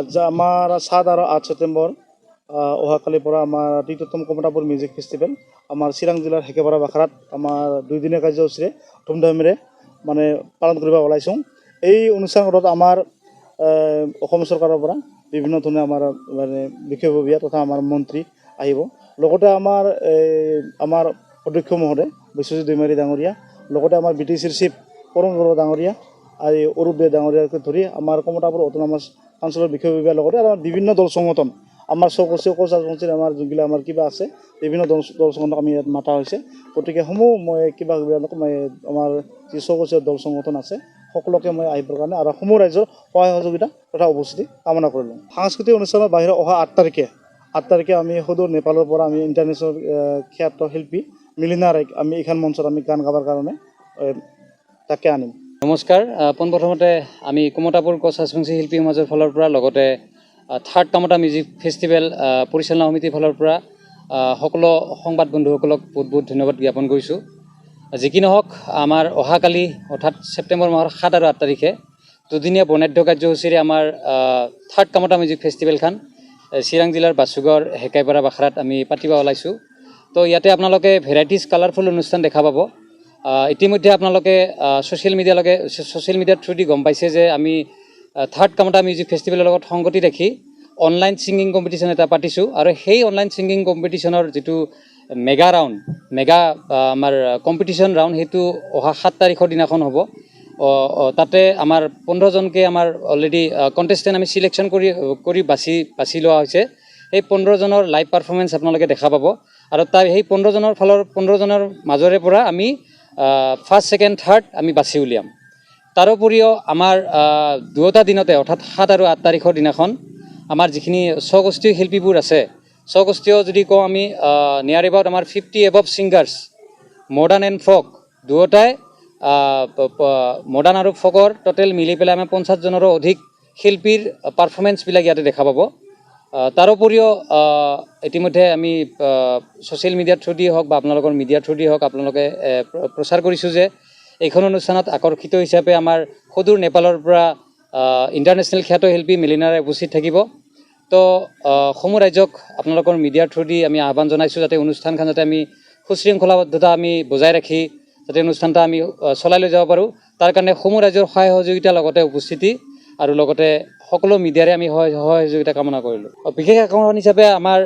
আজ আমাৰ 7 আৰ 8 সেপ্টেম্বৰ অহাকালিৰ পৰা আমাৰ তৃতীয়তম কমতাপুৰ মিউজিক ফেষ্টিভেল আমাৰ চিৰাং জিলাৰ হেকেপাৰা বাখাৰাত আমাৰ 2 দিনীয়া কাৰ্যসূচীৰে ধুমধামেৰে মানে পালন কৰিব ওলাইছোঁ। এই অনুষ্ঠানত আমাৰ অসম চৰকাৰৰ পৰা বিভিন্ন ধৰণে আমাৰ মানে বিষয়ববীয়া তথা আমাৰ মন্ত্ৰী আহিব। লগতে আমাৰ অধ্যক্ষ মহোদয় বিশ্বজিৎ দৈমাৰী ডাঙৰীয়া, লগতে আমাৰ BTCৰ চিফ পৰম বৰুৱা ডাঙৰীয়া আৰু অৰূপ দে ডাঙৰীয়াকে ধৰি আমাৰ কমতাপুৰ অটোনমাছ অঞ্চলৰ বিষয়ববীয়াৰ লগতে আৰু বিভিন্ন দল সংগঠন আমাৰ চৌকচীয় কোচ ৰাজবংশীৰ আমাৰ যোনবিলাক আমাৰ কিবা আছে বিভিন্ন দল সংগঠনক আমি ইয়াত মাতা হৈছে। গতিকে সমূহ মই কিবা মই আমাৰ যি চৌকচীয় দল সংগঠন আছে সকলোকে মই আহিবৰ কাৰণে আৰু সমূহ ৰাইজৰ সহায় সহযোগিতা তথা উপস্থিতি কামনা কৰিলোঁ। সাংস্কৃতিক অনুষ্ঠানৰ বাহিৰে অহা 8 তাৰিখে আমি সুদূৰ নেপালৰ পৰা আমি ইণ্টাৰনেশ্যনেল খ্যাত শিল্পী মিলিনা ৰাইক আমি এইখন মঞ্চত আমি গান গাবৰ কাৰণে তাকে আনিম। নমস্কাৰ। পোনপ্ৰথমতে আমি কমতাপুৰ কোচ ৰাজবংশী শিল্পী সমাজৰ ফালৰ পৰা লগতে 3rd কমতা মিউজিক ফেষ্টিভেল পৰিচালনা সমিতিৰ ফালৰ পৰা সকলো সংবাদ বন্ধুসকলক বহুত ধন্যবাদ জ্ঞাপন কৰিছোঁ। যি কি নহওক আমাৰ অহাকালি অৰ্থাৎ ছেপ্টেম্বৰ মাহৰ 7 আৰু 8 তাৰিখে দুদিনীয়া বৰ্ণাঢ্য কাৰ্যসূচীৰে আমাৰ 3rd কমতা মিউজিক ফেষ্টিভেলখন চিৰাং জিলাৰ বাছুগড় হেকাইপাৰা বাখাৰাত আমি পাতিব ওলাইছোঁ। তো ইয়াতে আপোনালোকে ভেৰাইটিজ কালাৰফুল অনুষ্ঠান দেখা পাব। ইতিমধ্যে আপোনালোকে ছ'চিয়েল মিডিয়াৰ থ্ৰুদি গম পাইছে যে আমি 3rd কমতা মিউজিক ফেষ্টিভেলৰ লগত সংগতি ৰাখি অনলাইন ছিংগিং কম্পিটিশ্যন এটা পাতিছোঁ আৰু সেই অনলাইন ছিংগিং কম্পিটিশ্যনৰ যিটো মেগা আমাৰ কম্পিটিশ্যন ৰাউণ্ড সেইটো অহা 7 তাৰিখৰ দিনাখন হ'ব। তাতে আমাৰ 15জনকৈ আমাৰ অলৰেডি কণ্টেষ্টেণ্ট আমি চিলেকশ্যন কৰি বাছি লোৱা হৈছে। সেই 15জনৰ লাইভ পাৰফৰ্মেঞ্চ আপোনালোকে দেখা পাব আৰু সেই 15জনৰ মাজৰে পৰা আমি 1st, 2nd, 3rd আমি বাছি উলিয়াম। তাৰোপৰিও আমাৰ দুয়োটা দিনতে অৰ্থাৎ 7 আৰু 8 তাৰিখৰ দিনাখন আমাৰ যিখিনি স্বগোষ্ঠীয় শিল্পীবোৰ আছে, স্বগোষ্ঠীয় যদি কওঁ আমি নিয়াৰ এবাউট আমাৰ 50 above singers modern and folk দুয়োটাই মডাৰ্ণ আৰু ফ'কৰ টোটেল মিলি পেলাই আমাৰ 50জনৰো অধিক শিল্পীৰ পাৰফৰ্মেঞ্চবিলাক ইয়াতে দেখা পাব। তাৰোপৰিও ইতিমধ্যে আমি ছ'চিয়েল মিডিয়াৰ থ্ৰুদি হওক বা আপোনালোকৰ মিডিয়াৰ থ্ৰুদি হওক আপোনালোকে প্ৰচাৰ কৰিছোঁ যে এইখন অনুষ্ঠানত আকৰ্ষিত হিচাপে আমাৰ সুদূৰ নেপালৰ পৰা ইণ্টাৰনেশ্যনেল খ্যাত শিল্পী মিলিনা ৰায় উপস্থিত থাকিব। তো সমূহ ৰাইজক আপোনালোকৰ মিডিয়াৰ থ্ৰুদি আমি আহ্বান জনাইছোঁ যাতে অনুষ্ঠানখন যাতে আমি সুশৃংখলাবদ্ধতা আমি বজাই ৰাখি যাতে অনুষ্ঠানটা আমি চলাই লৈ যাব পাৰোঁ, তাৰ কাৰণে সমূহ ৰাইজৰ সহায় সহযোগিতাৰ লগতে উপস্থিতি আৰু লগতে সকলো মিডিয়াৰে আমি সহযোগিতা কামনা কৰিলোঁ। বিশেষ আকৰ্ষণ হিচাপে আমাৰ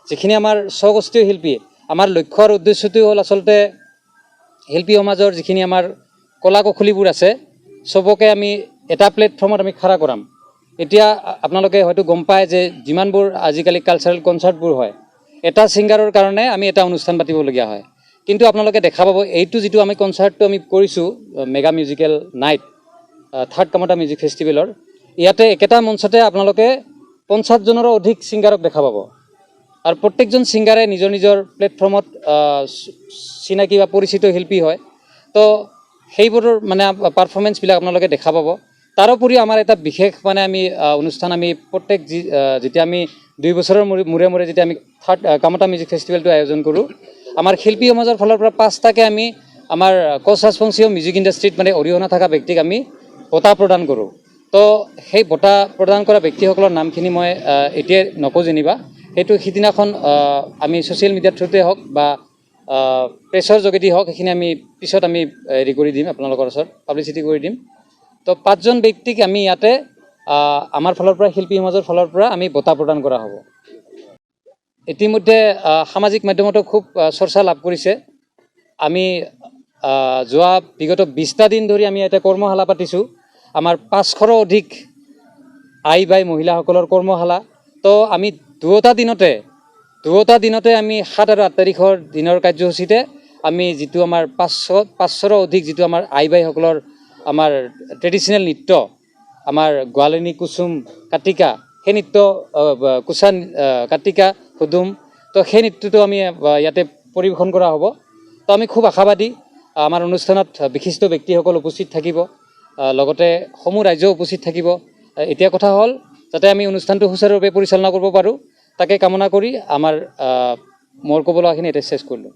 যিখিনি আমাৰ স্বগোষ্ঠীয় শিল্পী, আমাৰ লক্ষ্য আৰু উদ্দেশ্যটো হ'ল আচলতে শিল্পী সমাজৰ যিখিনি আমাৰ কলা কৌশলীবোৰ আছে চবকে আমি এটা প্লেটফৰ্মত আমি খাৰা কৰাম। এতিয়া আপোনালোকে হয়তো গম পায় যে যিমানবোৰ আজিকালি কালচাৰেল কনচাৰ্টবোৰ হয় এটা ছিংগাৰৰ কাৰণে আমি এটা অনুষ্ঠান পাতিবলগীয়া হয়, কিন্তু আপোনালোকে দেখা পাব এইটো যিটো আমি কনচাৰ্টটো আমি কৰিছোঁ মেগা মিউজিকেল নাইট 3rd কমতা মিউজিক ফেষ্টিভেলৰ, ইয়াতে একেটা মঞ্চতে আপোনালোকে 50জনৰো অধিক ছিংগাৰক দেখা পাব আৰু প্ৰত্যেকজন ছিংগাৰে নিজৰ নিজৰ প্লেটফৰ্মত চিনাকি বা পৰিচিত শিল্পী হয়। তো সেইবোৰৰ মানে পাৰফৰ্মেঞ্চবিলাক আপোনালোকে দেখা পাব। তাৰোপৰিও আমাৰ এটা বিশেষ মানে আমি অনুষ্ঠান আমি যেতিয়া আমি 2 বছৰৰ মূৰে যেতিয়া আমি 3rd কমতা মিউজিক ফেষ্টিভেলটো আয়োজন কৰোঁ, আমাৰ শিল্পী সমাজৰ ফালৰ পৰা 5টাকৈ আমি আমাৰ কোচ ৰাজবংশীয় মিউজিক ইণ্ডাষ্ট্ৰীত মানে অৰিহণা থকা ব্যক্তিক আমি বঁটা প্ৰদান কৰোঁ। তো সেই বঁটা প্ৰদান কৰা ব্যক্তিসকলৰ নামখিনি মই এতিয়াই নকওঁ যেনিবা, সেইটো সিদিনাখন আমি ছ'চিয়েল মিডিয়াৰ থ্ৰুতে হওক বা প্ৰেছৰ যোগেদি হওক সেইখিনি আমি পিছত আমি হেৰি কৰি দিম, আপোনালোকৰ ওচৰত পাব্লিচিটি কৰি দিম। তো 5জন ব্যক্তিক আমি ইয়াতে আমাৰ ফালৰ পৰা শিল্পী সমাজৰ ফালৰ পৰা আমি বঁটা প্ৰদান কৰা হ'ব। ইতিমধ্যে সামাজিক মাধ্যমতো খুব চৰ্চা লাভ কৰিছে। আমি যোৱা বিগত 20টা দিন ধৰি আমি ইয়াতে কৰ্মশালা পাতিছোঁ। আমাৰ 500ৰো অধিক আই বাই মহিলাসকলৰ কৰ্মশালা। তো আমি দুয়োটা দিনতে আমি 7 আৰু 8 তাৰিখৰ দিনৰ কাৰ্যসূচীতে আমি যিটো আমাৰ 500ৰো অধিক যিটো আমাৰ আই বাইসকলৰ আমাৰ ট্ৰেডিশ্যনেল নৃত্য আমাৰ গোৱালিনী কুচুম কাটিকা, সেই নৃত্য কুচা কাটিকা হুদুম, তো সেই নৃত্যটো আমি ইয়াতে পৰিৱেশন কৰা হ'ব। তো আমি খুব আশাবাদী আমাৰ অনুষ্ঠানত বিশিষ্ট ব্যক্তিসকল উপস্থিত থাকিব, লগতে সমূহ ৰাইজও উপস্থিত থাকিব। এতিয়া কথা হ'ল যাতে আমি অনুষ্ঠানটো সুচাৰুৰূপে পৰিচালনা কৰিব পাৰোঁ, তাকে কামনা কৰি মোৰ ক'বলগাখিনি এতিয়া চেছ কৰিলোঁ।